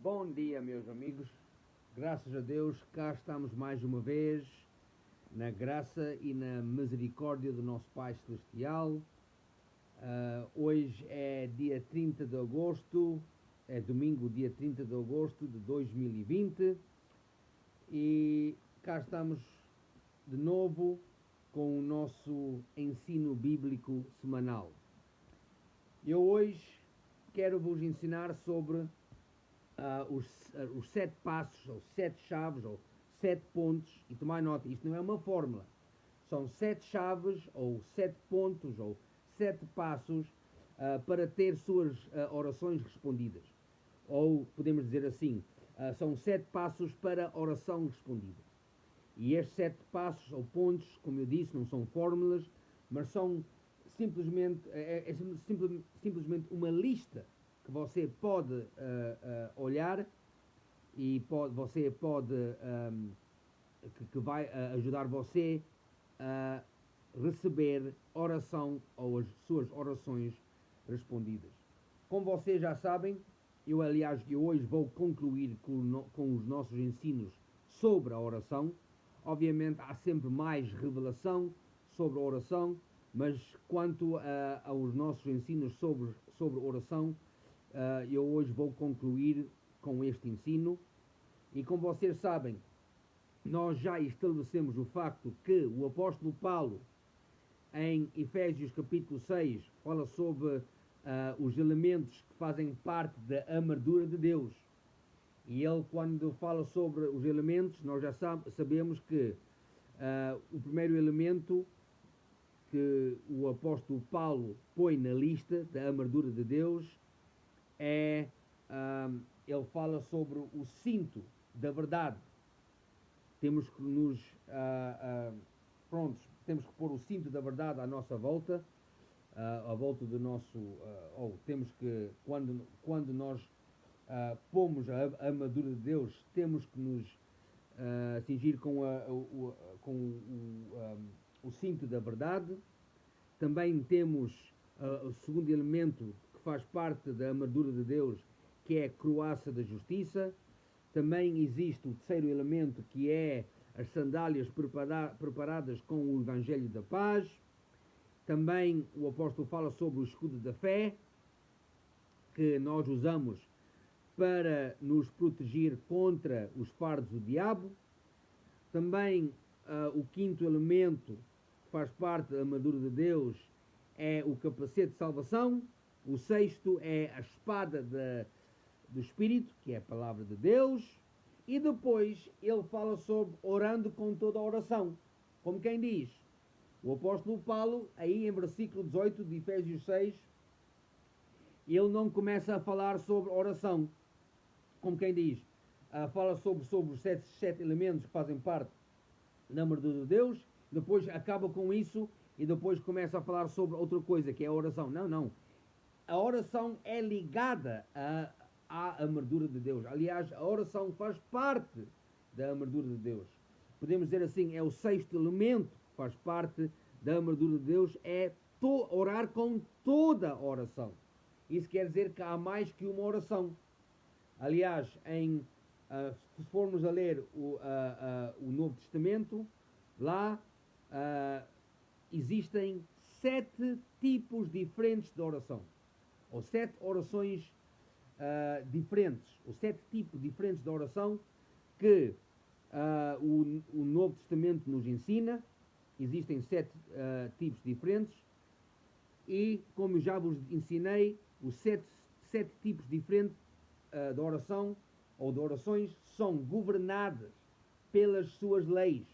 Bom dia, meus amigos. Graças a Deus, cá estamos mais uma vez, na graça e na misericórdia do nosso Pai Celestial. Hoje é dia 30 de agosto, é domingo, dia 30 de agosto de 2020, e cá estamos de novo com o nosso ensino bíblico semanal. Eu hoje quero vos ensinar sobre os 7 passos, ou 7 chaves, ou 7 pontos, e tomai nota, isto não é uma fórmula, são 7 chaves, ou 7 pontos, ou 7 passos para ter suas orações respondidas. Ou podemos dizer assim, são 7 passos para oração respondida. E estes 7 passos ou pontos, como eu disse, não são fórmulas, mas são simplesmente, simplesmente uma lista que você pode olhar e você pode que vai ajudar você a receber oração ou as suas orações respondidas. Como vocês já sabem, eu hoje vou concluir com os nossos ensinos sobre a oração. Obviamente há sempre mais revelação sobre a oração, mas quanto aos nossos ensinos sobre oração, eu hoje vou concluir com este ensino. E como vocês sabem, nós já estabelecemos o facto que o apóstolo Paulo, em Efésios capítulo 6, fala sobre os elementos que fazem parte da armadura de Deus. E ele, quando fala sobre os elementos, nós já sabemos que o primeiro elemento que o apóstolo Paulo põe na lista da armadura de Deus é, ele fala sobre o cinto da verdade. Temos que temos que pôr o cinto da verdade à nossa volta, à volta do nosso, ou temos que, quando nós pomos a armadura de Deus, temos que nos cingir com o cinto da verdade. Também temos o segundo elemento que faz parte da armadura de Deus, que é a couraça da justiça. Também existe o terceiro elemento, que é as sandálias preparadas com o Evangelho da Paz. Também o apóstolo fala sobre o escudo da fé, que nós usamos para nos proteger contra os fardos do diabo. Também o quinto elemento que faz parte da armadura de Deus é o capacete de salvação. O sexto é a espada do Espírito, que é a palavra de Deus. E depois ele fala sobre orando com toda a oração. Como quem diz, o apóstolo Paulo, aí em versículo 18 de Efésios 6, ele não começa a falar sobre oração. Como quem diz, fala sobre os 7 elementos que fazem parte da armadura de Deus, depois acaba com isso e depois começa a falar sobre outra coisa, que é a oração. Não. A oração é ligada à armadura de Deus. Aliás, a oração faz parte da armadura de Deus. Podemos dizer assim, é o sexto elemento que faz parte da armadura de Deus, é orar com toda a oração. Isso quer dizer que há mais que uma oração. Aliás, se formos a ler o Novo Testamento, lá existem 7 tipos diferentes de oração, ou 7 orações diferentes, ou 7 tipos diferentes de oração que o Novo Testamento nos ensina. Existem 7 tipos diferentes, e como já vos ensinei, os 7 tipos diferentes de oração ou de orações são governadas pelas suas leis.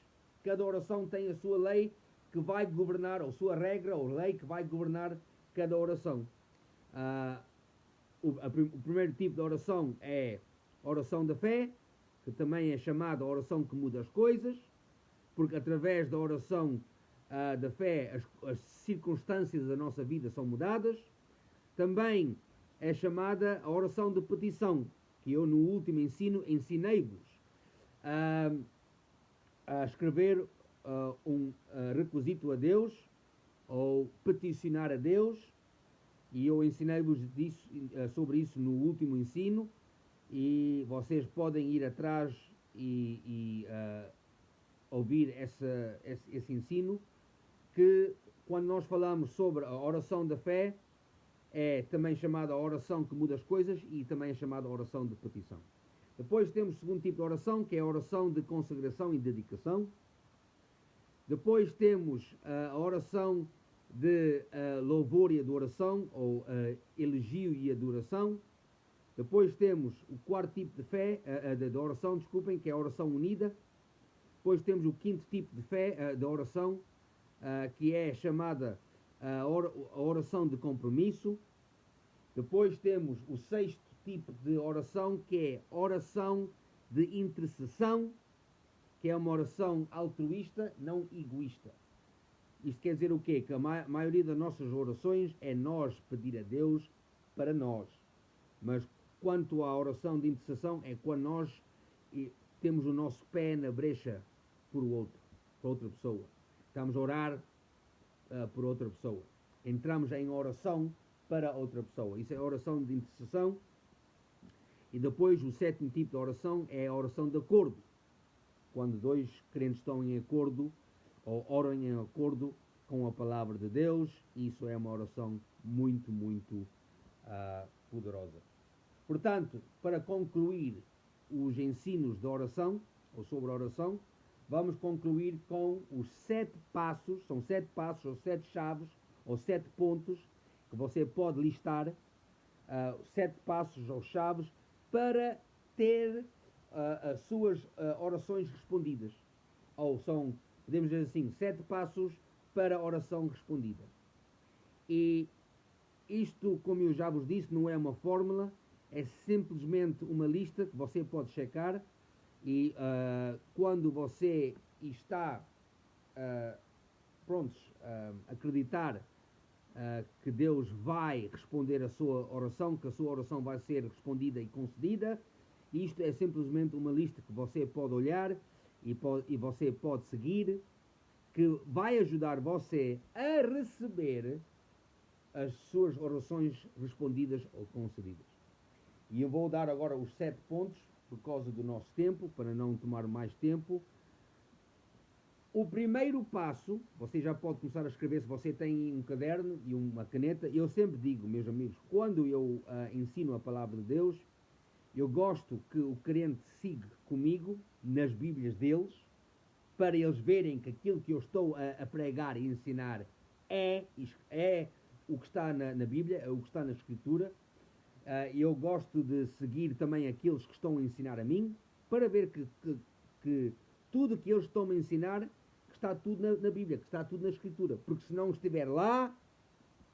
Cada oração tem a sua lei que vai governar, ou sua regra ou lei que vai governar cada oração. O primeiro tipo de oração é a oração da fé, que também é chamada a oração que muda as coisas, porque através da oração da fé as circunstâncias da nossa vida são mudadas. Também é chamada a oração de petição, que eu no último ensino ensinei-vos a escrever um requisito a Deus, ou peticionar a Deus, e eu ensinei-vos sobre isso no último ensino. e vocês podem ir atrás e ouvir esse ensino, que quando nós falamos sobre a oração da fé, é também chamada a oração que muda as coisas e também é chamada a oração de petição. Depois temos o segundo tipo de oração, que é a oração de consagração e dedicação. Depois temos a oração de louvor e adoração, ou elogio e adoração. Depois temos o quarto tipo de fé, de oração, desculpem, que é a oração unida. Depois temos o quinto tipo de fé, de oração, que é chamada a oração de compromisso. Depois temos o sexto tipo de oração, que é oração de intercessão, que é uma oração altruísta, não egoísta. Isto quer dizer o quê? Que a maioria das nossas orações é nós pedir a Deus para nós. Mas quanto à oração de intercessão, é quando nós temos o nosso pé na brecha por outro, por outra pessoa. Estamos a orar por outra pessoa. Entramos em oração para outra pessoa. Isso é a oração de intercessão. E depois o sétimo tipo de oração é a oração de acordo. Quando dois crentes estão em acordo, ou oram em acordo com a palavra de Deus, isso é uma oração muito, muito poderosa. Portanto, para concluir os ensinos da oração, ou sobre a oração, vamos concluir com os 7 passos, são 7 passos, ou 7 chaves, ou 7 pontos, que você pode listar, 7 passos ou chaves, para ter as suas orações respondidas. Ou são, podemos dizer assim, 7 passos para a oração respondida. E isto, como eu já vos disse, não é uma fórmula, é simplesmente uma lista que você pode checar e quando você está acreditar que Deus vai responder a sua oração, que a sua oração vai ser respondida e concedida, isto é simplesmente uma lista que você pode olhar e você pode seguir, que vai ajudar você a receber as suas orações respondidas ou concedidas. E eu vou dar agora os 7 pontos, por causa do nosso tempo, para não tomar mais tempo. O primeiro passo, você já pode começar a escrever se você tem um caderno e uma caneta. Eu sempre digo, meus amigos, quando eu ensino a palavra de Deus, eu gosto que o crente siga comigo nas Bíblias deles, para eles verem que aquilo que eu estou a pregar e ensinar é o que está na Bíblia, é o que está na Escritura. Eu gosto de seguir também aqueles que estão a ensinar a mim, para ver que tudo que eles estão a ensinar, que está tudo na Bíblia, que está tudo na Escritura. Porque se não estiver lá,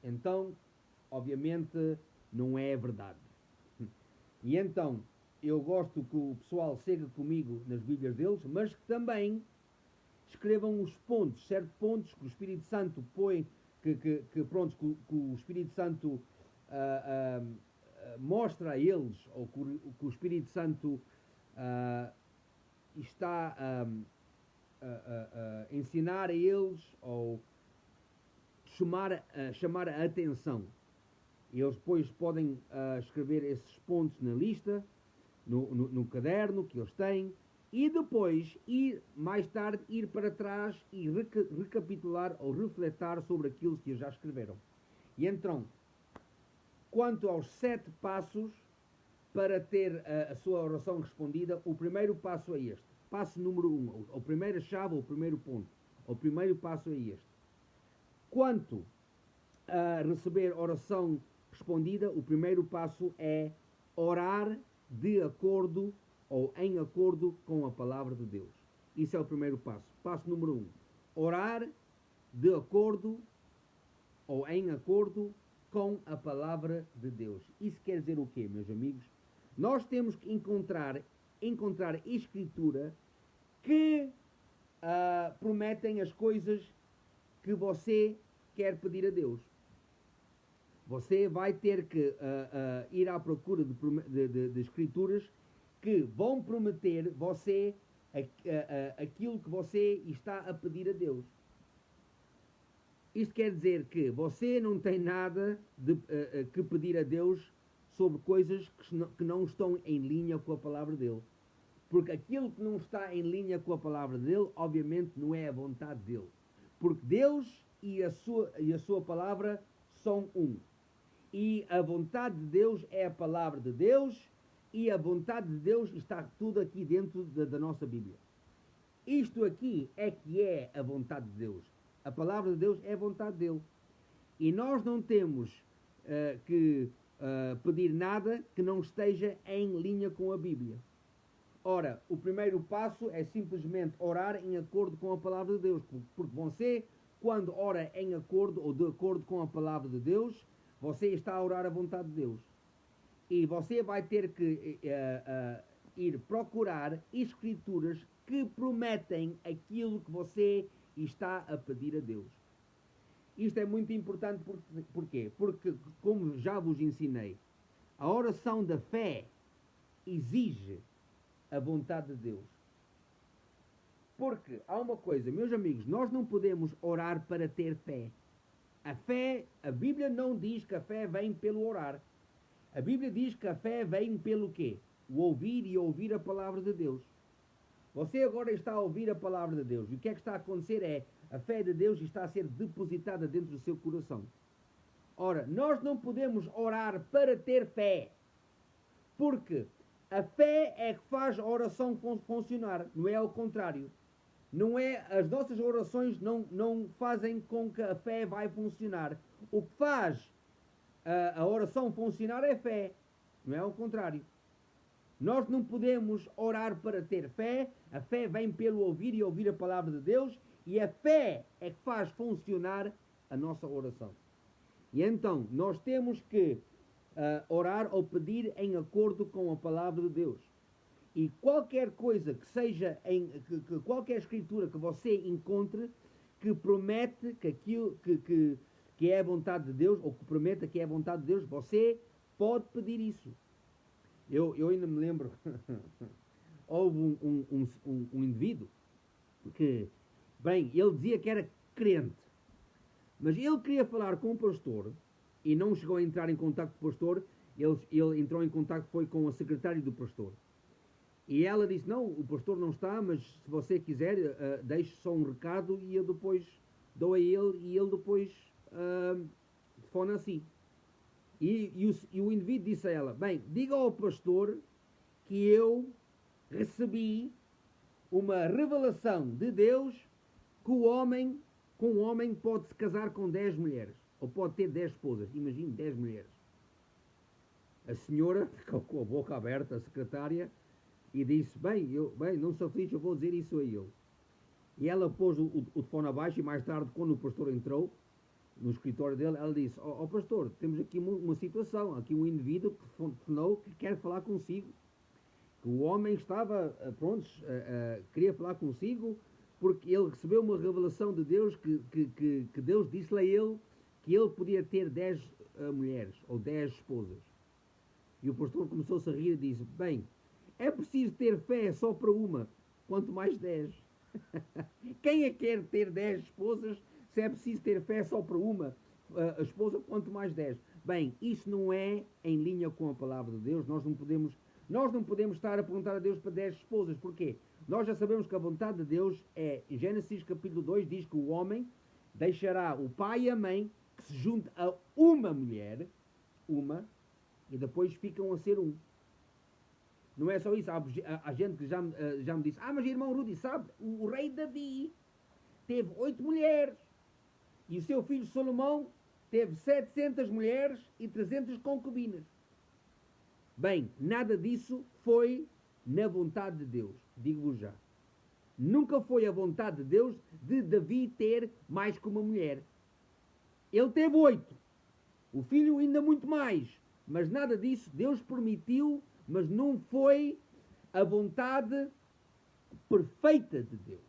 então, obviamente, não é verdade. E então, eu gosto que o pessoal siga comigo nas Bíblias deles, mas que também escrevam os pontos, certos pontos que o Espírito Santo põe, que o Espírito Santo mostra a eles, ou que o Espírito Santo está a ensinar a eles, ou chamar a atenção. E eles depois podem escrever esses pontos na lista, no caderno que eles têm, e depois, mais tarde, ir para trás e recapitular ou refletir sobre aquilo que eles já escreveram. E então, quanto aos 7 passos para ter a sua oração respondida, o primeiro passo é este. Passo número 1, a primeira chave, ou o primeiro ponto. O primeiro passo é este. Quanto a receber oração respondida, o primeiro passo é orar de acordo ou em acordo com a palavra de Deus. Isso é o primeiro passo. Passo número 1. Orar de acordo ou em acordo com a palavra de Deus. Isso quer dizer o quê, meus amigos? Nós temos que encontrar escritura que prometem as coisas que você quer pedir a Deus. Você vai ter que ir à procura de escrituras que vão prometer você aquilo que você está a pedir a Deus. Isto quer dizer que você não tem nada que pedir a Deus sobre coisas que não estão em linha com a palavra dele. Porque aquilo que não está em linha com a palavra dele, obviamente não é a vontade dele. Porque Deus e a sua palavra são um. E a vontade de Deus é a palavra de Deus, e a vontade de Deus está tudo aqui dentro da nossa Bíblia. Isto aqui é que é a vontade de Deus. A palavra de Deus é a vontade dele. E nós não temos que pedir nada que não esteja em linha com a Bíblia. Ora, o primeiro passo é simplesmente orar em acordo com a palavra de Deus. Porque você, quando ora em acordo ou de acordo com a palavra de Deus, você está a orar a vontade de Deus. E você vai ter que ir procurar escrituras que prometem aquilo que você está a pedir a Deus. Isto é muito importante, porquê? Porque, como já vos ensinei, a oração da fé exige a vontade de Deus. Porque há uma coisa, meus amigos, nós não podemos orar para ter fé. A fé, a Bíblia não diz que a fé vem pelo orar. A Bíblia diz que a fé vem pelo quê? O ouvir e ouvir a palavra de Deus. Você agora está a ouvir a palavra de Deus. E o que é que está a acontecer é, a fé de Deus está a ser depositada dentro do seu coração. Ora, nós não podemos orar para ter fé. Porque a fé é que faz a oração funcionar, não é ao contrário. Não é, as nossas orações não fazem com que a fé vai funcionar. O que faz a oração funcionar é fé, não é ao contrário. Nós não podemos orar para ter fé, a fé vem pelo ouvir e ouvir a palavra de Deus, e a fé é que faz funcionar a nossa oração. E então, nós temos que orar ou pedir em acordo com a palavra de Deus. E qualquer coisa que seja, qualquer escritura que você encontre que promete que aquilo que é a vontade de Deus, ou que prometa que é a vontade de Deus, você pode pedir isso. Eu ainda me lembro, houve um indivíduo que, bem, ele dizia que era crente, mas ele queria falar com o pastor e não chegou a entrar em contato com o pastor, ele entrou em contato foi com a secretária do pastor. E ela disse, não, o pastor não está, mas se você quiser, deixe só um recado e eu depois dou a ele e ele depois telefona assim. E o indivíduo disse a ela, bem, diga ao pastor que eu recebi uma revelação de Deus que um homem pode se casar com 10 mulheres, ou pode ter 10 esposas, imagine 10 mulheres. A senhora, com a boca aberta, a secretária, e disse, bem, não se aflige, eu vou dizer isso a ele. E ela pôs o telefone abaixo e mais tarde, quando o pastor entrou no escritório dele, ela disse, ó pastor, temos aqui uma situação, aqui um indivíduo que telefonou que quer falar consigo. Que o homem estava, queria falar consigo porque ele recebeu uma revelação de Deus que Deus disse-lhe a ele que ele podia ter 10 mulheres ou 10 esposas. E o pastor começou-se a rir e disse, bem, é preciso ter fé só para uma, quanto mais 10. Quem é que quer ter 10 esposas se é preciso ter fé só para uma esposa, quanto mais 10? Bem, isso não é em linha com a palavra de Deus. Nós não podemos estar a perguntar a Deus para 10 esposas. Porquê? Nós já sabemos que a vontade de Deus é, em Gênesis capítulo 2, diz que o homem deixará o pai e a mãe, que se junte a uma mulher, e depois ficam a ser um. Não é só isso, há gente que já me disse, mas irmão Rudy, sabe, o rei Davi teve 8 mulheres, e o seu filho Salomão teve 700 mulheres e 300 concubinas. Bem, nada disso foi na vontade de Deus, digo-vos já. Nunca foi a vontade de Deus de Davi ter mais que uma mulher. Ele teve 8, o filho ainda muito mais, mas nada disso Deus permitiu, mas não foi a vontade perfeita de Deus.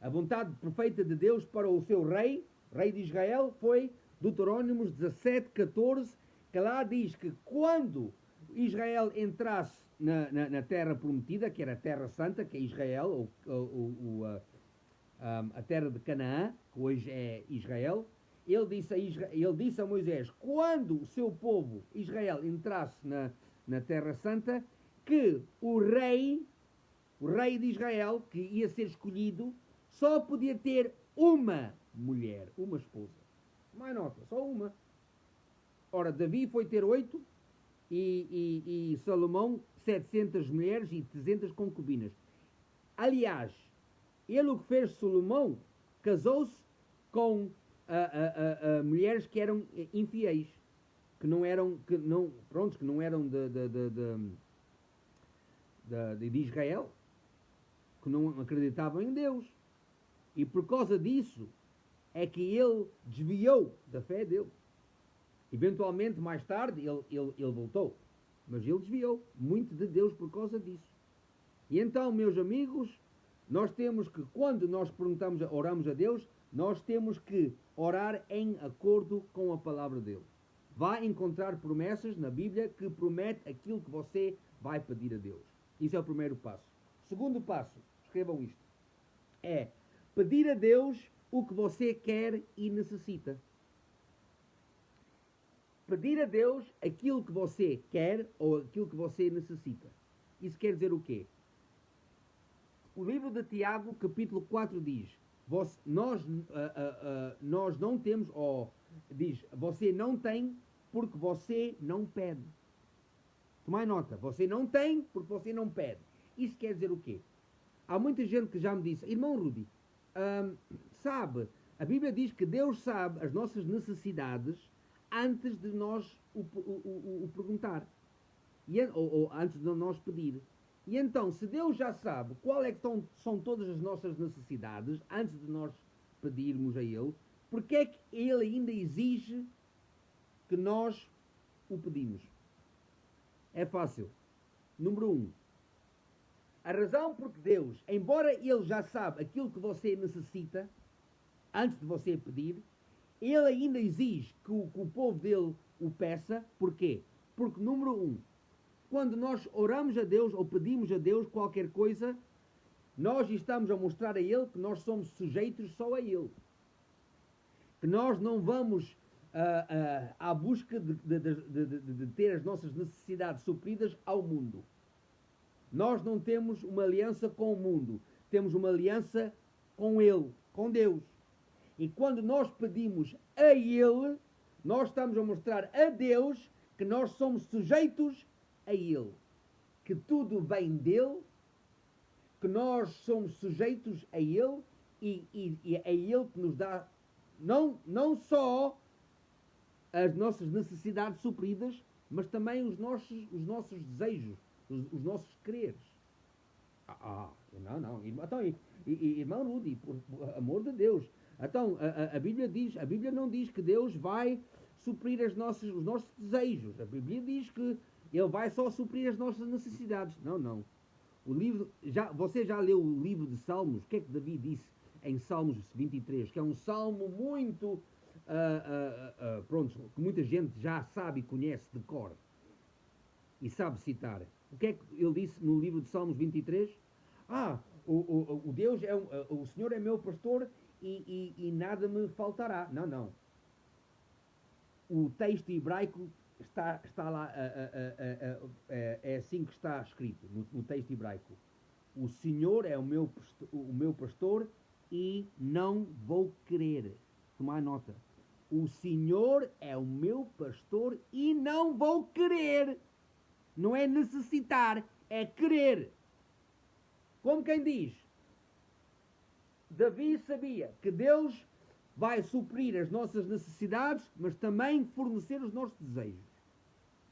A vontade perfeita de Deus para o seu rei de Israel, foi Deuteronômio 17:14, que lá diz que quando Israel entrasse na terra prometida, que era a terra santa, que é Israel, a terra de Canaã, que hoje é Israel, ele disse a Moisés, quando o seu povo, Israel, entrasse na Terra Santa, que o rei de Israel, que ia ser escolhido, só podia ter uma mulher, uma esposa. Mais nota, só uma. Ora, Davi foi ter 8 e Salomão 700 mulheres e 300 concubinas. Aliás, ele o que fez, Salomão, casou-se com mulheres que eram infiéis, que não eram de Israel, que não acreditavam em Deus. E por causa disso é que ele desviou da fé dele. Eventualmente, mais tarde, ele voltou. Mas ele desviou muito de Deus por causa disso. E então, meus amigos, nós temos que, quando nós oramos a Deus, nós temos que orar em acordo com a palavra dele. Vai encontrar promessas na Bíblia que promete aquilo que você vai pedir a Deus. Isso é o primeiro passo. Segundo passo, escrevam isto, é pedir a Deus o que você quer e necessita. Pedir a Deus aquilo que você quer ou aquilo que você necessita. Isso quer dizer o quê? O livro de Tiago, capítulo 4, diz, nós não temos, diz, você não tem porque você não pede. Tomai nota, você não tem porque você não pede. Isso quer dizer o quê? Há muita gente que já me disse, irmão Rudy, sabe, a Bíblia diz que Deus sabe as nossas necessidades antes de nós o perguntar, ou antes de nós pedir. E então, se Deus já sabe qual é que são todas as nossas necessidades antes de nós pedirmos a Ele, porque é que Ele ainda exige que nós o pedimos? É fácil. Número 1. A razão porque Deus, embora Ele já sabe aquilo que você necessita, antes de você pedir, Ele ainda exige que o povo dele o peça. Porquê? Porque, número 1, quando nós oramos a Deus ou pedimos a Deus qualquer coisa, nós estamos a mostrar a Ele que nós somos sujeitos só a Ele. Que nós não vamos à busca de ter as nossas necessidades supridas ao mundo. Nós não temos uma aliança com o mundo. Temos uma aliança com Ele, com Deus. E quando nós pedimos a Ele, nós estamos a mostrar a Deus que nós somos sujeitos a Ele. Que tudo vem dEle, que nós somos sujeitos a Ele e é Ele que nos dá não só as nossas necessidades supridas, mas também os nossos desejos, os nossos quereres. Não. Então, irmão Rudy, por amor de Deus. Então, a Bíblia não diz que Deus vai suprir os nossos desejos. A Bíblia diz que Ele vai só suprir as nossas necessidades. Não. Você já leu o livro de Salmos? O que é que Davi disse em Salmos 23? Que é um salmo muito, que muita gente já sabe e conhece de cor. E sabe citar. O que é que ele disse no livro de Salmos 23? O Deus o Senhor é meu pastor e nada me faltará. Não. O texto hebraico está lá, é assim que está escrito no texto hebraico. O Senhor é o meu pastor e não vou querer. Tomar nota. O Senhor é o meu pastor e não vou querer. Não é necessitar, é querer. Como quem diz, Davi sabia que Deus vai suprir as nossas necessidades, mas também fornecer os nossos desejos.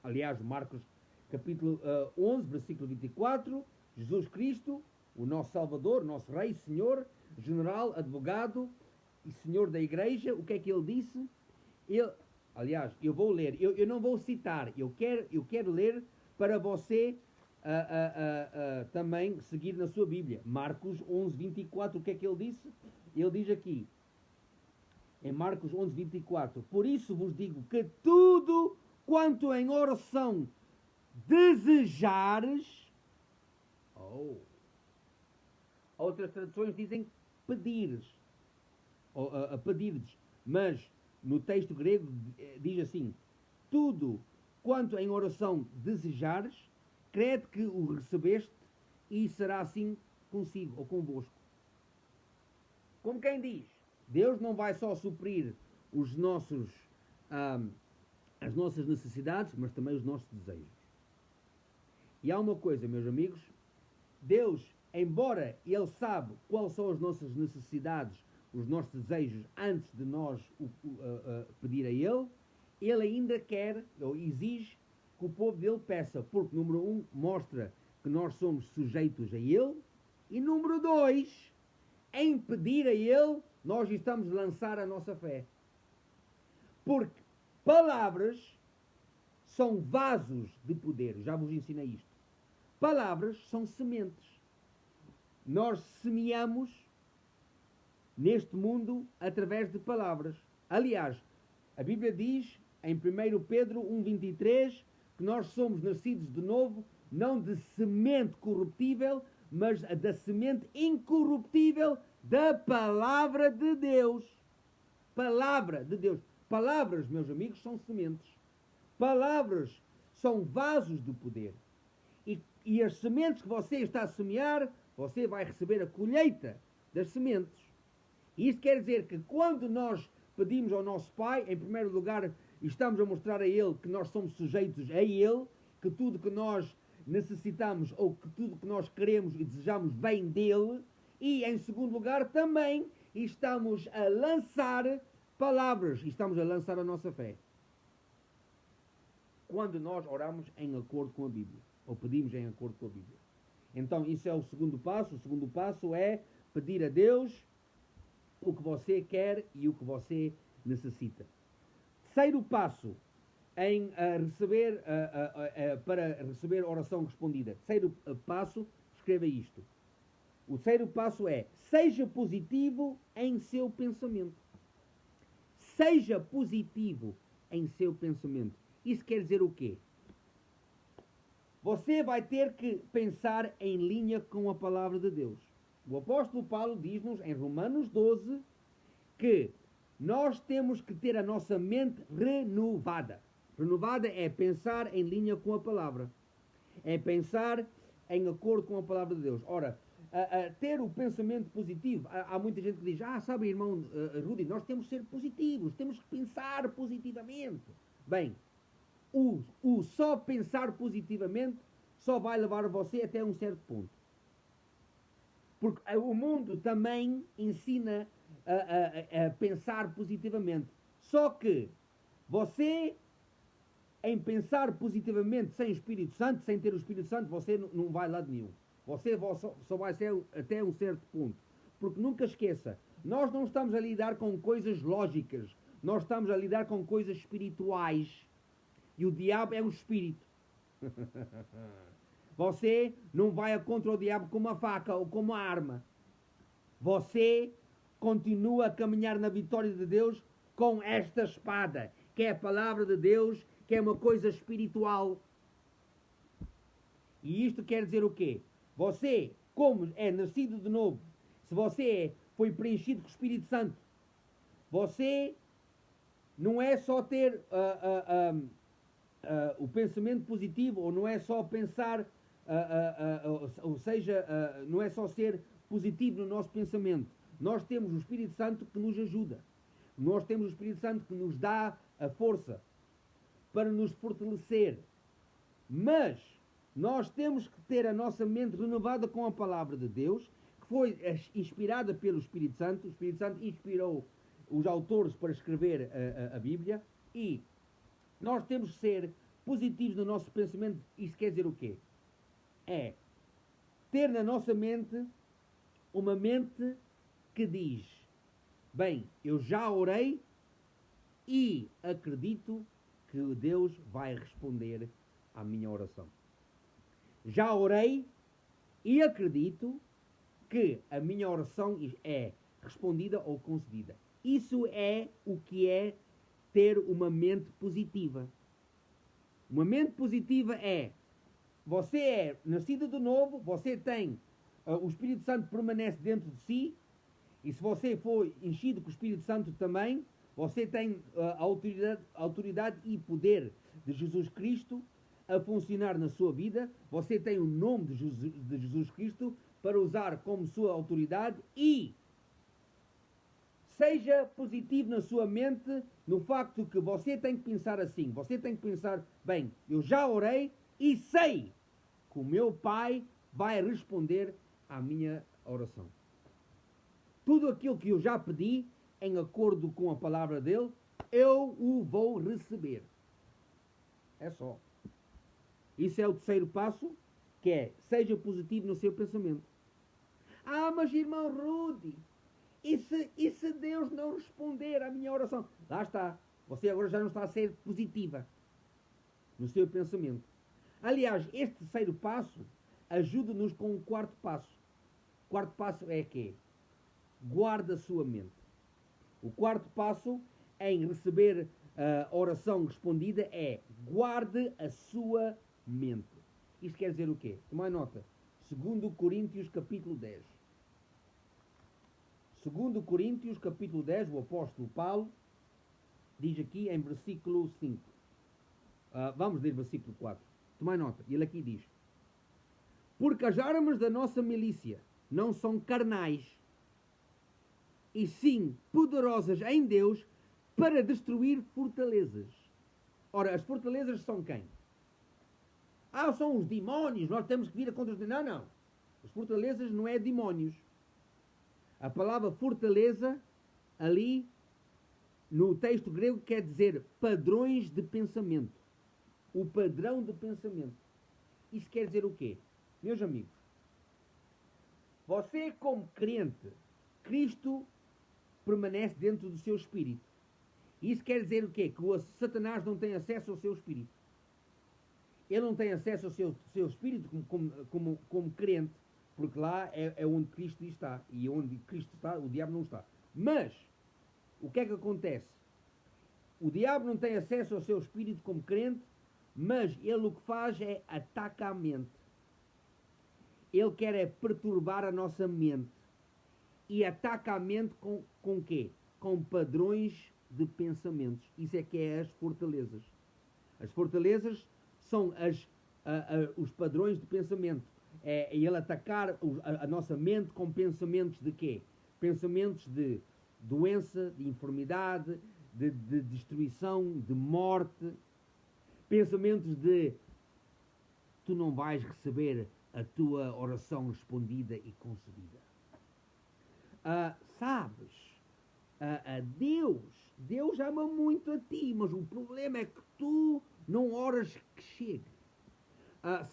Aliás, Marcos capítulo 11, versículo 24, Jesus Cristo, o nosso Salvador, nosso Rei, Senhor, General, Advogado e Senhor da Igreja, o que é que ele disse? Aliás, eu vou ler, eu não vou citar, eu quero ler para você também seguir na sua Bíblia. Marcos 11, 24, o que é que ele disse? Ele diz aqui, em Marcos 11, 24, por isso vos digo que tudo quanto em oração desejares, outras traduções dizem pedires, pedires, mas no texto grego diz assim: tudo quanto em oração desejares, crede que o recebeste e será assim consigo ou convosco. Como quem diz, Deus não vai só suprir os nossos, as nossas necessidades, mas também os nossos desejos. E há uma coisa, meus amigos, Deus, embora Ele sabe quais são as nossas necessidades, os nossos desejos, antes de nós pedir a Ele, Ele ainda quer, ou exige, que o povo dele peça, porque, número 1, mostra que nós somos sujeitos a Ele, e número 2, em pedir a Ele, nós estamos a lançar a nossa fé. Porque palavras são vasos de poder. Já vos ensinei isto. Palavras são sementes. Nós semeamos neste mundo através de palavras. Aliás, a Bíblia diz em 1 Pedro 1,23 que nós somos nascidos de novo, não de semente corruptível, mas da semente incorruptível da palavra de Deus. Palavra de Deus. Palavras, meus amigos, são sementes. Palavras são vasos de poder. E as sementes que você está a semear, você vai receber a colheita das sementes. E isso quer dizer que quando nós pedimos ao nosso Pai, em primeiro lugar, estamos a mostrar a Ele que nós somos sujeitos a Ele, que tudo que nós necessitamos ou que tudo que nós queremos e desejamos vem dEle. E, em segundo lugar, também estamos a lançar palavras, estamos a lançar a nossa fé. Quando nós oramos em acordo com a Bíblia, ou pedimos em acordo com a Bíblia. Então, isso é o segundo passo. O segundo passo é pedir a Deus o que você quer e o que você necessita. Terceiro passo em receber, para receber oração respondida. Terceiro passo, escreva isto. O terceiro passo é: seja positivo em seu pensamento. Seja positivo em seu pensamento. Isso quer dizer o quê? Você vai ter que pensar em linha com a palavra de Deus. O apóstolo Paulo diz-nos em Romanos 12 que nós temos que ter a nossa mente renovada. Renovada é pensar em linha com a palavra. É pensar em acordo com a palavra de Deus. Ora, ter o pensamento positivo, há muita gente que diz: sabe, irmão Rudy, nós temos que ser positivos, temos que pensar positivamente. Bem, o só pensar positivamente só vai levar você até um certo ponto. Porque o mundo também ensina a pensar positivamente. Só que você, em pensar positivamente sem o Espírito Santo, sem ter o Espírito Santo, você não vai a lado nenhum. Você só vai ser até um certo ponto. Porque nunca esqueça, nós não estamos a lidar com coisas lógicas. Nós estamos a lidar com coisas espirituais. E o diabo é um espírito. Você não vai contra o diabo com uma faca ou com uma arma. Você continua a caminhar na vitória de Deus com esta espada, que é a palavra de Deus, que é uma coisa espiritual. E isto quer dizer o quê? Você, como é nascido de novo, se você foi preenchido com o Espírito Santo, você não é só ter o pensamento positivo, ou não é só pensar, ou seja, não é só ser positivo no nosso pensamento. Nós temos o Espírito Santo que nos ajuda. Nós temos o Espírito Santo que nos dá a força para nos fortalecer. Mas nós temos que ter a nossa mente renovada com a palavra de Deus, que foi inspirada pelo Espírito Santo. O Espírito Santo inspirou os autores para escrever a Bíblia, e nós temos que ser positivos no nosso pensamento. Isso quer dizer o quê? É ter na nossa mente uma mente que diz: bem, eu já orei e acredito que Deus vai responder à minha oração. Já orei e acredito que a minha oração é respondida ou concedida. Isso é o que é ter uma mente positiva. Uma mente positiva é: você é nascido de novo, você tem, o Espírito Santo permanece dentro de si, e se você for enchido com o Espírito Santo também, Você tem a autoridade e poder de Jesus Cristo a funcionar na sua vida. Você tem o nome de Jesus Cristo para usar como sua autoridade e seja positivo na sua mente no facto que você tem que pensar assim. Você tem que pensar, bem, eu já orei e sei que o meu Pai vai responder à minha oração. Tudo aquilo que eu já pedi, em acordo com a palavra dele, eu o vou receber. É só. Isso é o terceiro passo, que é, seja positivo no seu pensamento. Ah, mas irmão Rudy, e se Deus não responder à minha oração? Lá está. Você agora já não está a ser positiva no seu pensamento. Aliás, este terceiro passo ajuda-nos com o quarto passo. O quarto passo é que guarda a sua mente. O quarto passo em receber a oração respondida é guarde a sua mente. Isto quer dizer o quê? Tomai nota. 2 Coríntios capítulo 10. 2 Coríntios capítulo 10, o apóstolo Paulo diz aqui em versículo 5. Vamos ler versículo 4. Tomai nota. Ele aqui diz: porque as armas da nossa milícia não são carnais, e sim poderosas em Deus para destruir fortalezas. Ora, as fortalezas são quem? São os demónios, nós temos que vir contra os demónios. Não. As fortalezas não é demónios. A palavra fortaleza, ali, no texto grego, quer dizer padrões de pensamento. O padrão de pensamento. Isso quer dizer o quê? Meus amigos, você como crente, Cristo permanece dentro do seu espírito. Isso quer dizer o quê? Que o Satanás não tem acesso ao seu espírito. Ele não tem acesso ao seu espírito como crente, porque lá é onde Cristo está. E onde Cristo está, o diabo não está. Mas, o que é que acontece? O diabo não tem acesso ao seu espírito como crente, mas ele o que faz é atacar a mente. Ele quer é perturbar a nossa mente. E ataca a mente com o quê? Com padrões de pensamentos. Isso é que é as fortalezas. As fortalezas são os padrões de pensamento. É ele atacar a nossa mente com pensamentos de quê? Pensamentos de doença, de enfermidade, de destruição, de morte. Pensamentos de tu não vais receber a tua oração respondida e concedida. Sabes, Deus ama muito a ti, mas o problema é que tu não oras que chegue.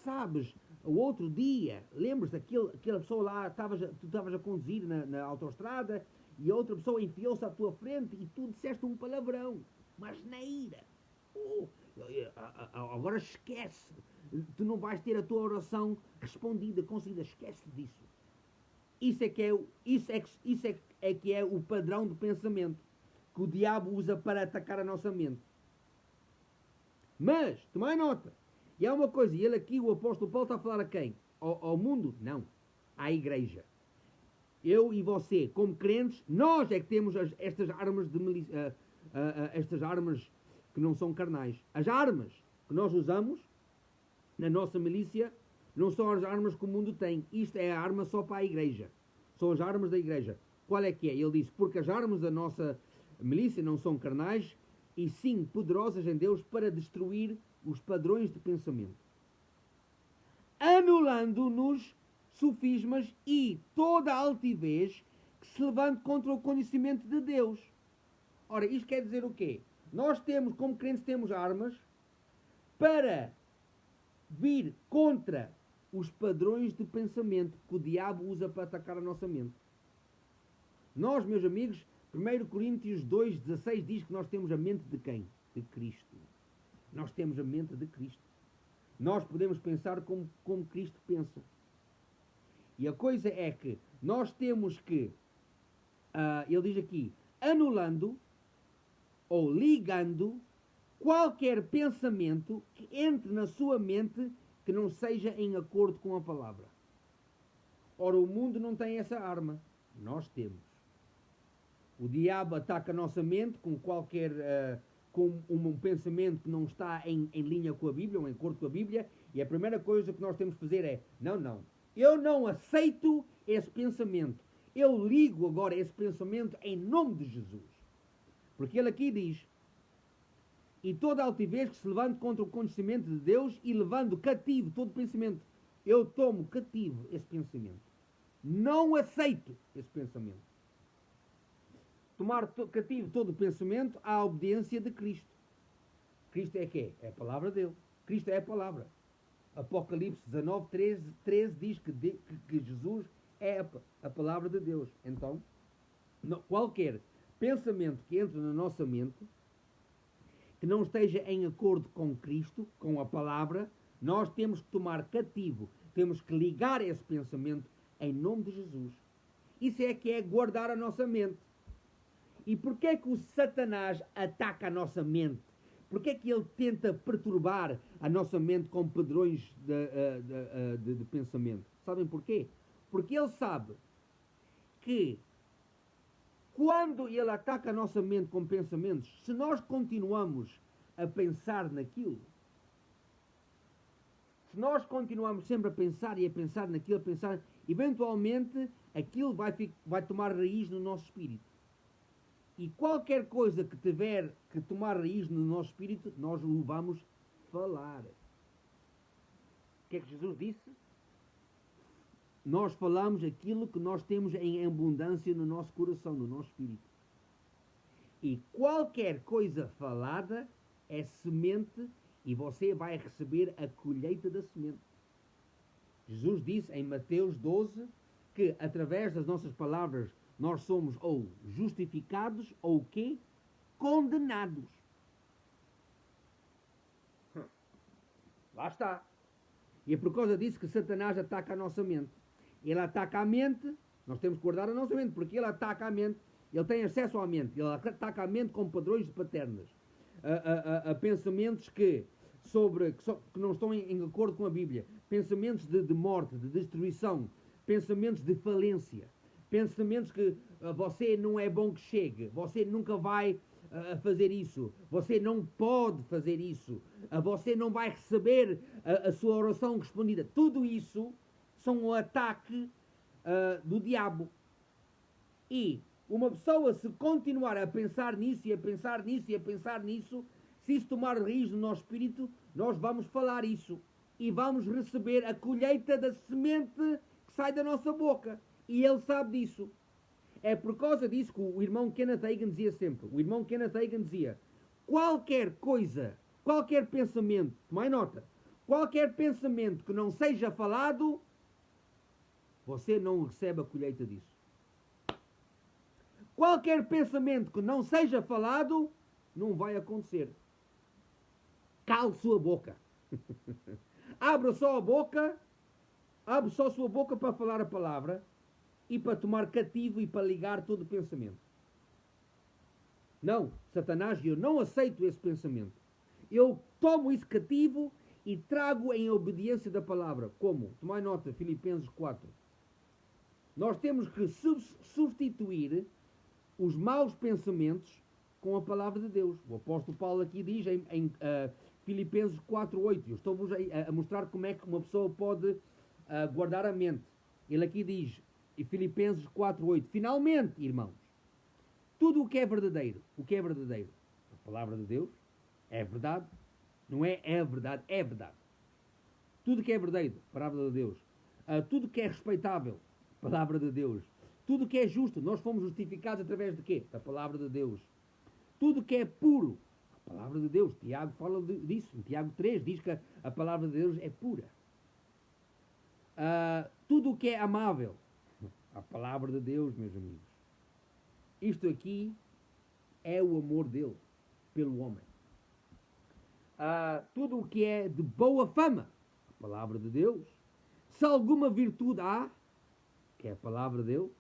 Sabes, o outro dia, lembras daquela pessoa lá, tu estavas a conduzir na autoestrada e a outra pessoa enfiou-se à tua frente e tu disseste um palavrão, mas na ira. Agora esquece, tu não vais ter a tua oração respondida, concedida, esquece disso. Isso é que é o padrão de pensamento que o diabo usa para atacar a nossa mente. Mas, tomai nota, e há uma coisa, e ele aqui, o apóstolo Paulo, está a falar a quem? Ao mundo? Não, à igreja. Eu e você, como crentes, nós é que temos estas armas estas armas que não são carnais. As armas que nós usamos na nossa milícia não são as armas que o mundo tem. Isto é a arma só para a igreja. São as armas da igreja. Qual é que é? Ele diz, porque as armas da nossa milícia não são carnais, e sim poderosas em Deus para destruir os padrões de pensamento, anulando-nos sofismas e toda a altivez que se levante contra o conhecimento de Deus. Ora, isto quer dizer o quê? Nós temos, como crentes, temos armas para vir contra os padrões de pensamento que o diabo usa para atacar a nossa mente. Nós, meus amigos, 1 Coríntios 2,16 diz que nós temos a mente de quem? De Cristo. Nós temos a mente de Cristo. Nós podemos pensar como Cristo pensa. E a coisa é que nós temos que, ele diz aqui, anulando ou ligando qualquer pensamento que entre na sua mente que não seja em acordo com a palavra. Ora, o mundo não tem essa arma. Nós temos. O diabo ataca a nossa mente com qualquer com um pensamento que não está em linha com a Bíblia, ou em acordo com a Bíblia, e a primeira coisa que nós temos que fazer é, não, eu não aceito esse pensamento. Eu ligo agora esse pensamento em nome de Jesus. Porque ele aqui diz, e toda altivez que se levante contra o conhecimento de Deus e levando cativo todo pensamento. Eu tomo cativo esse pensamento. Não aceito esse pensamento. Tomar cativo todo o pensamento à obediência de Cristo. Cristo é quê? É a palavra dele. Cristo é a palavra. Apocalipse 19, 13 diz que Jesus é a palavra de Deus. Então, qualquer pensamento que entre na nossa mente, que não esteja em acordo com Cristo, com a palavra, nós temos que tomar cativo, temos que ligar esse pensamento em nome de Jesus. Isso é que é guardar a nossa mente. E porquê é que o Satanás ataca a nossa mente? Porquê é que ele tenta perturbar a nossa mente com padrões de pensamento? Sabem porquê? Porque ele sabe que quando ele ataca a nossa mente com pensamentos, se nós continuamos a pensar naquilo, se nós continuamos sempre a pensar e a pensar naquilo, a pensar, eventualmente aquilo vai tomar raiz no nosso espírito. E qualquer coisa que tiver que tomar raiz no nosso espírito, nós o vamos falar. O que é que Jesus disse? Nós falamos aquilo que nós temos em abundância no nosso coração, no nosso espírito. E qualquer coisa falada é semente e você vai receber a colheita da semente. Jesus disse em Mateus 12 que através das nossas palavras nós somos ou justificados ou o quê? Condenados. Lá está. E é por causa disso que Satanás ataca a nossa mente. Ele ataca a mente, nós temos que guardar a nossa mente, porque ele ataca a mente, ele tem acesso à mente, ele ataca a mente com padrões paternos, a pensamentos que não estão em acordo com a Bíblia, pensamentos de morte, de destruição, pensamentos de falência, pensamentos que você não é bom que chegue, você nunca vai fazer isso, você não pode fazer isso, você não vai receber a sua oração respondida. Tudo isso são o ataque do diabo. E uma pessoa, se continuar a pensar nisso e a pensar nisso e a pensar nisso, se isso tomar raiz no nosso espírito, nós vamos falar isso e vamos receber a colheita da semente que sai da nossa boca. E ele sabe disso. É por causa disso que o irmão Kenneth Hagin dizia sempre. O irmão Kenneth Hagin dizia: qualquer coisa, qualquer pensamento, tomai nota, qualquer pensamento que não seja falado, você não recebe a colheita disso. Qualquer pensamento que não seja falado, não vai acontecer. Cale sua boca. Abra só a boca, abre só a sua boca para falar a palavra e para tomar cativo e para ligar todo o pensamento. Não, Satanás, eu não aceito esse pensamento. Eu tomo esse cativo e trago em obediência da palavra. Como? Tomai nota, Filipenses 4. Nós temos que substituir os maus pensamentos com a palavra de Deus. O apóstolo Paulo aqui diz em Filipenses 4:8. Eu estou-vos a mostrar como é que uma pessoa pode guardar a mente. Ele aqui diz, em Filipenses 4:8, finalmente, irmãos, tudo o que é verdadeiro, a palavra de Deus é verdade, não é verdade, é verdade. Tudo que é verdadeiro, palavra de Deus. Tudo que é respeitável, palavra de Deus. Tudo que é justo, nós fomos justificados através de quê? Da palavra de Deus. Tudo que é puro, a palavra de Deus. Tiago fala disso. Em Tiago 3 diz que a palavra de Deus é pura. Tudo o que é amável, a palavra de Deus, meus amigos. Isto aqui é o amor dele pelo homem. Tudo o que é de boa fama, a palavra de Deus. Se alguma virtude há, que é a palavra dele.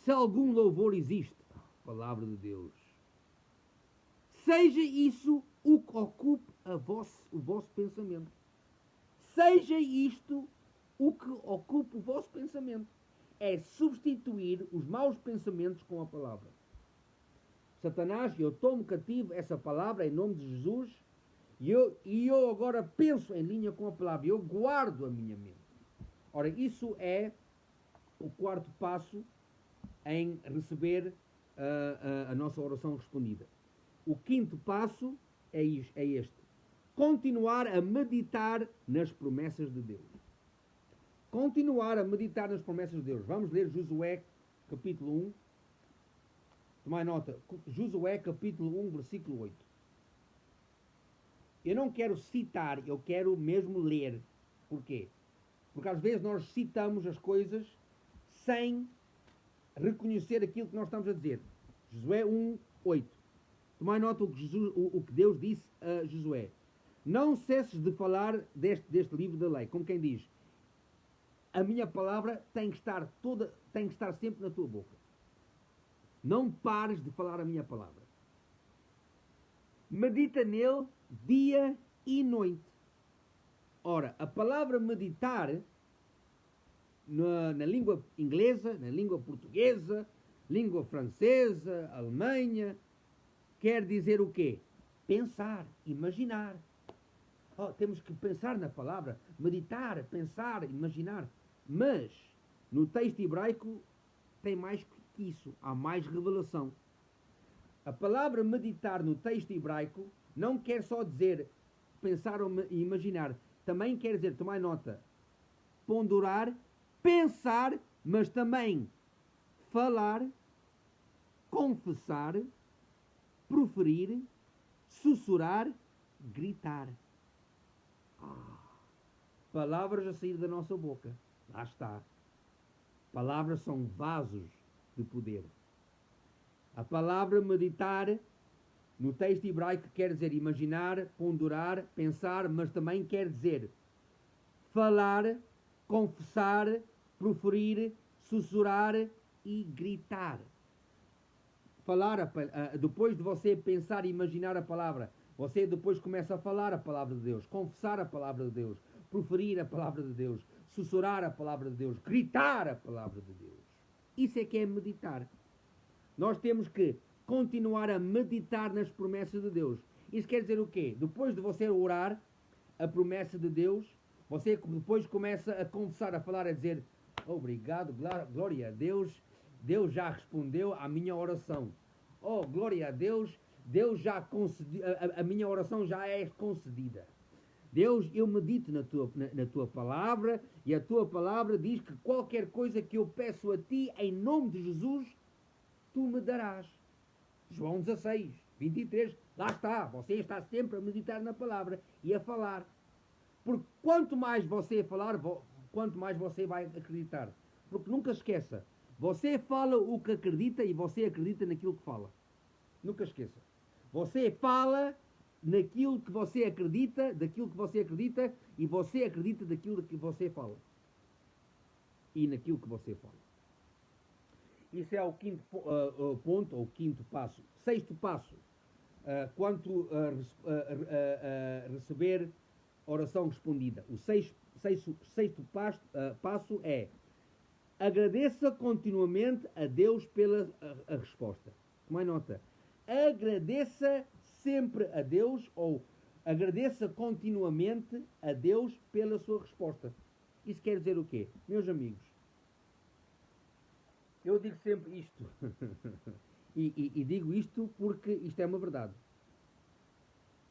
Se algum louvor existe, a palavra de Deus. Seja isso o que ocupe o vosso pensamento. Seja isto o que ocupe o vosso pensamento. É substituir os maus pensamentos com a palavra. Satanás, eu tomo cativo essa palavra em nome de Jesus e eu agora penso em linha com a palavra, eu guardo a minha mente. Ora, isso é o quarto passo em receber a nossa oração respondida. O quinto passo é este. Continuar a meditar nas promessas de Deus. Continuar a meditar nas promessas de Deus. Vamos ler Josué, capítulo 1. Tomai nota. Josué, capítulo 1, versículo 8. Eu não quero citar, eu quero mesmo ler. Porquê? Porque às vezes nós citamos as coisas sem reconhecer aquilo que nós estamos a dizer. Josué 1, 8. Tomai nota o que Deus disse a Josué. Não cesses de falar deste livro da lei. Como quem diz, a minha palavra tem que estar sempre na tua boca. Não pares de falar a minha palavra. Medita nele dia e noite. Ora, a palavra meditar na língua inglesa, na língua portuguesa, língua francesa, alemanha, quer dizer o quê? Pensar, imaginar. Temos que pensar na palavra, meditar, pensar, imaginar. Mas, no texto hebraico, tem mais que isso. Há mais revelação. A palavra meditar no texto hebraico não quer só dizer pensar ou imaginar. Também quer dizer, tomar nota, ponderar, pensar, mas também falar, confessar, proferir, sussurrar, gritar. Palavras a sair da nossa boca. Lá está. Palavras são vasos de poder. A palavra meditar no texto hebraico quer dizer imaginar, ponderar, pensar, mas também quer dizer falar, confessar, proferir, sussurrar e gritar. Falar, depois de você pensar e imaginar a palavra, você depois começa a falar a palavra de Deus, confessar a palavra de Deus, proferir a palavra de Deus, sussurrar a palavra de Deus, gritar a palavra de Deus. Isso é que é meditar. Nós temos que continuar a meditar nas promessas de Deus. Isso quer dizer o quê? Depois de você orar a promessa de Deus, você depois começa a confessar, a falar, a dizer obrigado, glória a Deus, Deus já respondeu à minha oração. Oh, glória a Deus, Deus já concedeu, a minha oração já é concedida. Deus, eu medito na tua palavra, e a tua palavra diz que qualquer coisa que eu peço a ti, em nome de Jesus, tu me darás. João 16, 23, lá está, você está sempre a meditar na palavra e a falar. Porque quanto mais você falar, quanto mais você vai acreditar. Porque nunca esqueça, você fala o que acredita e você acredita naquilo que fala. Nunca esqueça. Você fala naquilo que você acredita, daquilo que você acredita, e você acredita daquilo que você fala. E naquilo que você fala. Isso é o quinto ponto, ou quinto passo. Sexto passo, quanto a receber oração respondida. O sexto passo é agradeça continuamente a Deus pela a resposta. Tomai nota. Agradeça sempre a Deus, ou agradeça continuamente a Deus pela sua resposta. Isso quer dizer o quê? Meus amigos, eu digo sempre isto. e digo isto porque isto é uma verdade.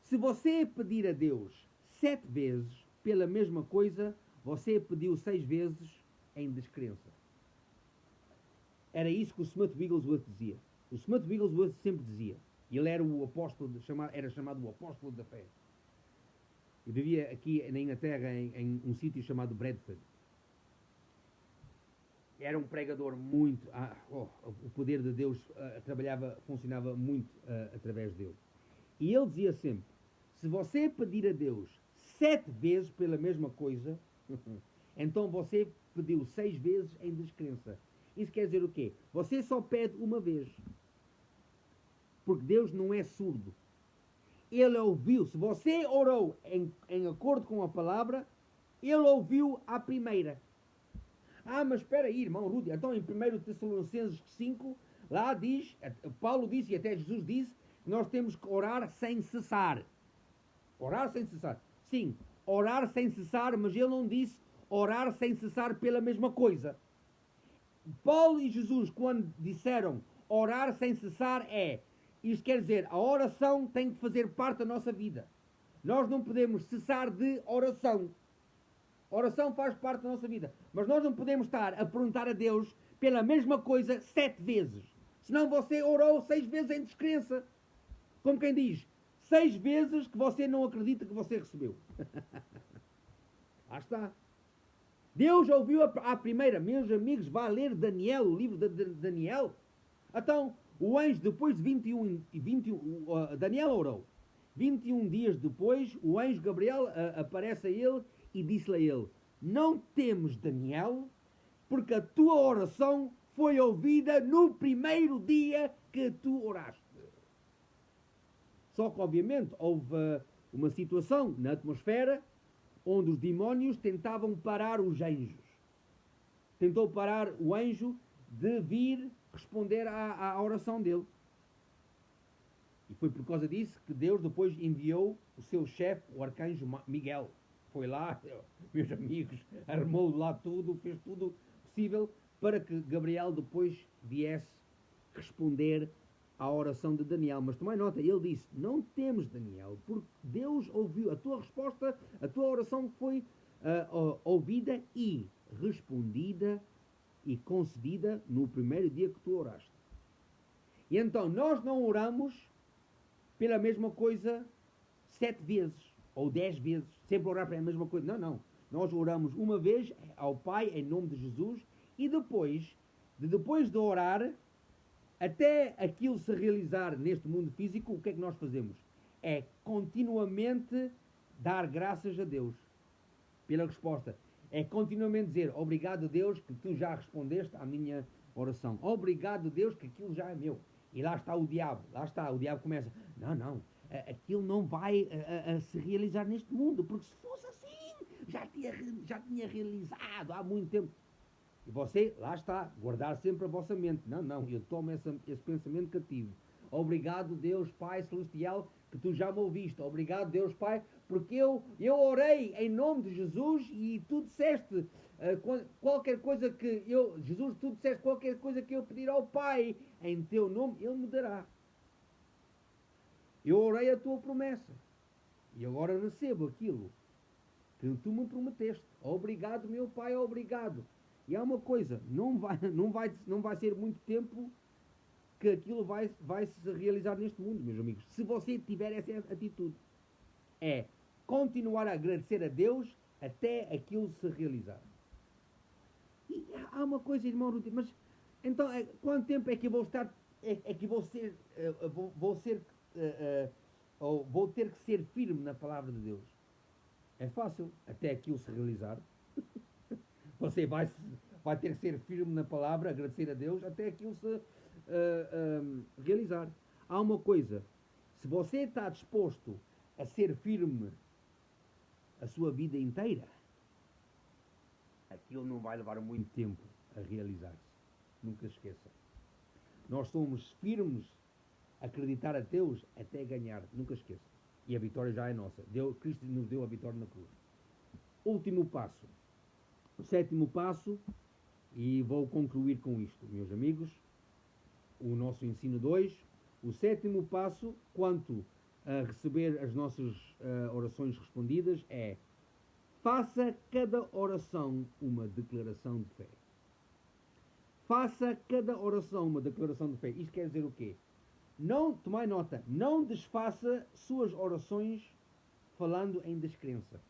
Se você pedir a Deus 7 vezes pela mesma coisa, você pediu 6 vezes em descrença. Era isso que o Smith Wigglesworth dizia. O Smith Wigglesworth sempre dizia. Ele era o apóstolo, era chamado o apóstolo da fé. Eu vivia aqui na Inglaterra, em um sítio chamado Bradford. Era um pregador muito... o poder de Deus funcionava muito através dele. E ele dizia sempre, se você pedir a Deus 7 vezes pela mesma coisa, então você pediu 6 vezes em descrença. Isso quer dizer o quê? Você só pede uma vez. Porque Deus não é surdo. Ele ouviu. Se você orou em acordo com a palavra, ele ouviu à primeira. Mas espera aí, irmão Rudy. Então em 1 Tessalonicenses 5, Lá diz, Paulo disse e até Jesus disse, que nós temos que orar sem cessar. Orar sem cessar. Sim, orar sem cessar, mas ele não disse orar sem cessar pela mesma coisa. Paulo e Jesus, quando disseram orar sem cessar, isto quer dizer, a oração tem que fazer parte da nossa vida. Nós não podemos cessar de oração. Oração faz parte da nossa vida. Mas nós não podemos estar a perguntar a Deus pela mesma coisa 7 vezes. Senão você orou 6 vezes em descrença. Como quem diz, 6 vezes que você não acredita que você recebeu. Lá está. Deus ouviu a primeira. Meus amigos, vá ler Daniel, o livro de Daniel. Então, o anjo, depois de 21 Daniel orou. 21 dias depois, o anjo Gabriel aparece a ele e disse-lhe a ele: não temes, Daniel, porque a tua oração foi ouvida no primeiro dia que tu oraste. Só que, obviamente, houve uma situação na atmosfera onde os demónios tentavam parar os anjos. Tentou parar o anjo de vir responder à oração dele. E foi por causa disso que Deus depois enviou o seu chefe, o arcanjo Miguel. Foi lá, meus amigos, armou lá tudo, fez tudo possível para que Gabriel depois viesse responder à oração de Daniel. Mas tomai nota, ele disse: não temes, Daniel, porque Deus ouviu a tua resposta, a tua oração foi ouvida e respondida e concedida no primeiro dia que tu oraste. E então nós não oramos pela mesma coisa 7 vezes ou 10 vezes, sempre orar pela mesma coisa. Não, não. Nós oramos uma vez ao Pai em nome de Jesus e depois de orar, até aquilo se realizar neste mundo físico, o que é que nós fazemos? É continuamente dar graças a Deus pela resposta. É continuamente dizer: obrigado, Deus, que tu já respondeste à minha oração. Obrigado, Deus, que aquilo já é meu. E lá está o diabo. O diabo começa: não, aquilo não vai se realizar neste mundo, porque se fosse assim, já tinha realizado há muito tempo. E você, lá está, guardar sempre a vossa mente. Não, eu tomo esse pensamento cativo. Obrigado, Deus Pai Celestial, que tu já me ouviste. Obrigado, Deus Pai, porque eu orei em nome de Jesus e tu disseste qualquer coisa que Jesus, tu disseste qualquer coisa que eu pedir ao Pai em teu nome, Ele me dará. Eu orei a tua promessa e agora recebo aquilo que tu me prometeste. Obrigado, meu Pai, obrigado. E há uma coisa, não vai ser muito tempo que aquilo vai se realizar neste mundo, meus amigos. Se você tiver essa atitude, é continuar a agradecer a Deus até aquilo se realizar. E há uma coisa, irmão, mas então quanto tempo é que eu vou estar, vou ter que ser firme na palavra de Deus? É fácil, até aquilo se realizar. Você vai ter que ser firme na palavra, agradecer a Deus, até aquilo se realizar. Há uma coisa, se você está disposto a ser firme a sua vida inteira, aquilo não vai levar muito tempo a realizar-se. Nunca esqueça. Nós somos firmes a acreditar a Deus até ganhar. Nunca esqueça. E a vitória já é nossa. Cristo nos deu a vitória na cruz. Último passo. O 7º passo, e vou concluir com isto, meus amigos, o nosso ensino 2, o 7º passo, quanto a receber as nossas orações respondidas, é: faça cada oração uma declaração de fé. Faça cada oração uma declaração de fé. Isto quer dizer o quê? Tomai nota, não desfaça suas orações falando em descrença.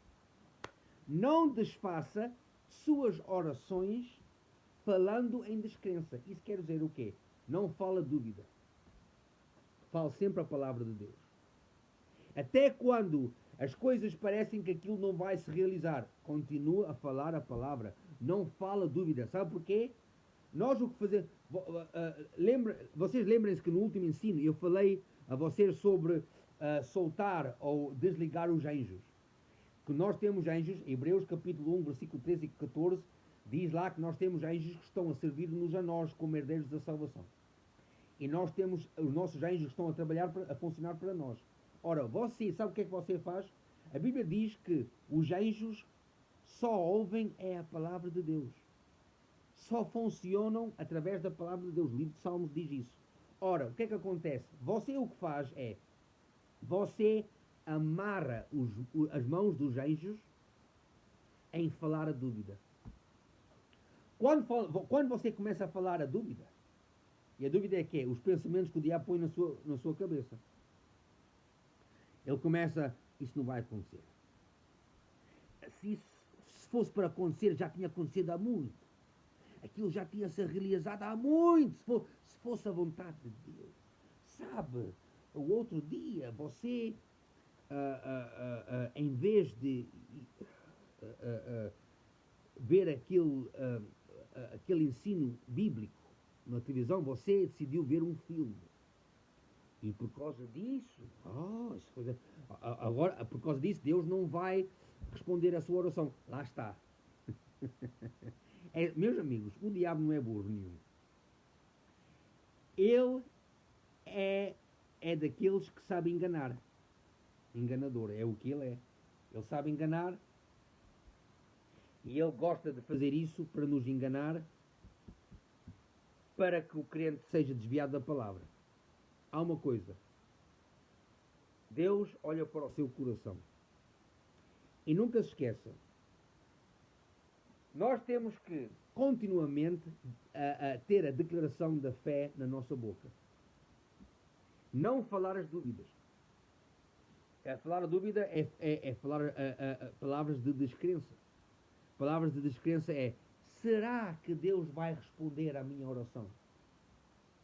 Não desfaça suas orações falando em descrença. Isso quer dizer o quê? Não fala dúvida. Fale sempre a palavra de Deus. Até quando as coisas parecem que aquilo não vai se realizar, continua a falar a palavra. Não fala dúvida. Sabe porquê? Nós o que fazemos... vocês lembrem-se que no último ensino eu falei a vocês sobre soltar ou desligar os anjos. Que nós temos anjos, Hebreus capítulo 1, versículo 13 e 14, diz lá que nós temos anjos que estão a servir-nos a nós como herdeiros da salvação. E nós temos os nossos anjos que estão a trabalhar, a funcionar para nós. Ora, você, sabe o que é que você faz? A Bíblia diz que os anjos só ouvem a palavra de Deus. Só funcionam através da palavra de Deus. O livro de Salmos diz isso. Ora, o que é que acontece? Você o que faz é, você amarra as mãos dos anjos em falar a dúvida. Quando você começa a falar a dúvida, e a dúvida é que os pensamentos que o diabo põe na sua cabeça. Ele começa, isso não vai acontecer. Se fosse para acontecer, já tinha acontecido há muito. Aquilo já tinha se realizado há muito. Se fosse a vontade de Deus. Sabe, o outro dia, você, em vez de ver aquele ensino bíblico na televisão, você decidiu ver um filme. E por causa disso, agora, por causa disso, Deus não vai responder a sua oração. Lá está. Meus amigos, o diabo não é burro nenhum. Ele é daqueles que sabe enganar. Enganador, é o que ele é. Ele sabe enganar e ele gosta de fazer isso para nos enganar, para que o crente seja desviado da palavra. Há uma coisa. Deus olha para o seu coração. E nunca se esqueça. Nós temos que continuamente ter a declaração da fé na nossa boca. Não falar as dúvidas. Falar a dúvida é falar palavras de descrença. Palavras de descrença é: será que Deus vai responder à minha oração?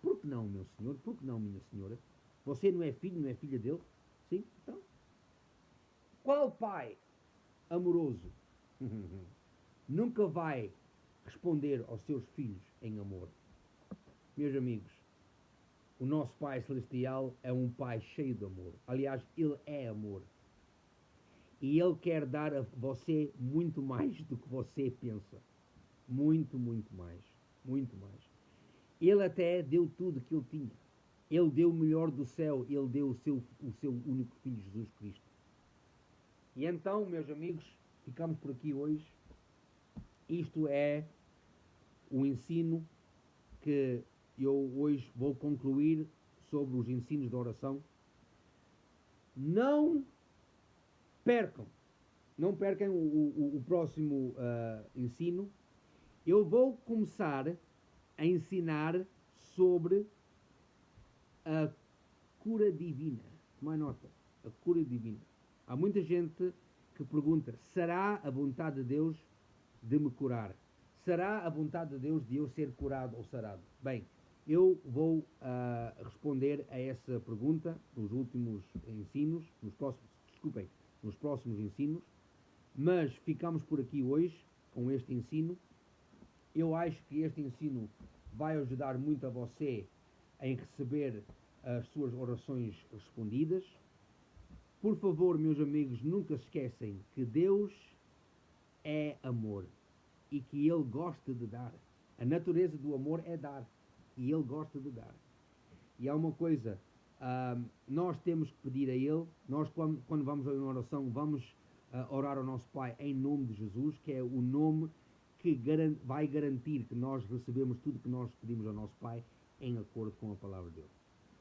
Por que não, meu senhor? Por que não, minha senhora? Você não é filho, não é filha dele? Sim? Então, qual pai amoroso nunca vai responder aos seus filhos em amor? Meus amigos, o nosso Pai Celestial é um Pai cheio de amor. Aliás, Ele é amor. E Ele quer dar a você muito mais do que você pensa. Muito, muito mais. Muito mais. Ele até deu tudo que Ele tinha. Ele deu o melhor do céu. Ele deu o seu único Filho, Jesus Cristo. E então, meus amigos, ficamos por aqui hoje. Isto é o ensino que eu hoje vou concluir sobre os ensinos da oração. Não percam o próximo ensino. Eu vou começar a ensinar sobre a cura divina. Toma nota, a cura divina. Há muita gente que pergunta: será a vontade de Deus de me curar? Será a vontade de Deus de eu ser curado ou sarado? Bem, eu vou responder a essa pergunta nos últimos ensinos, nos próximos ensinos, mas ficamos por aqui hoje com este ensino. Eu acho que este ensino vai ajudar muito a você em receber as suas orações respondidas. Por favor, meus amigos, nunca se esquecem que Deus é amor e que Ele gosta de dar. A natureza do amor é dar e Ele gosta de dar. E há uma coisa, nós temos que pedir a Ele, nós quando vamos a uma oração, vamos orar ao nosso Pai em nome de Jesus, que é o nome que vai garantir que nós recebemos tudo que nós pedimos ao nosso Pai em acordo com a palavra de Deus.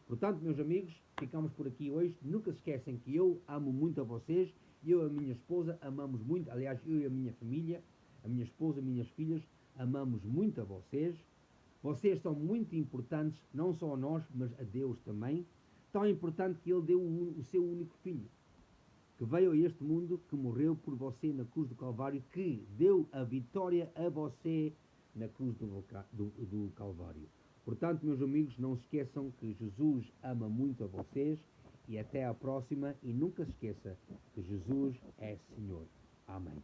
Portanto, meus amigos, ficamos por aqui hoje. Nunca se esquecem que eu amo muito a vocês, eu e a minha esposa amamos muito, aliás, eu e a minha família, a minha esposa e minhas filhas, amamos muito a vocês. Vocês são muito importantes, não só a nós, mas a Deus também. Tão importante que Ele deu o seu único filho, que veio a este mundo, que morreu por você na cruz do Calvário, que deu a vitória a você na cruz do Calvário. Portanto, meus amigos, não se esqueçam que Jesus ama muito a vocês e até à próxima. E nunca se esqueça que Jesus é Senhor. Amém.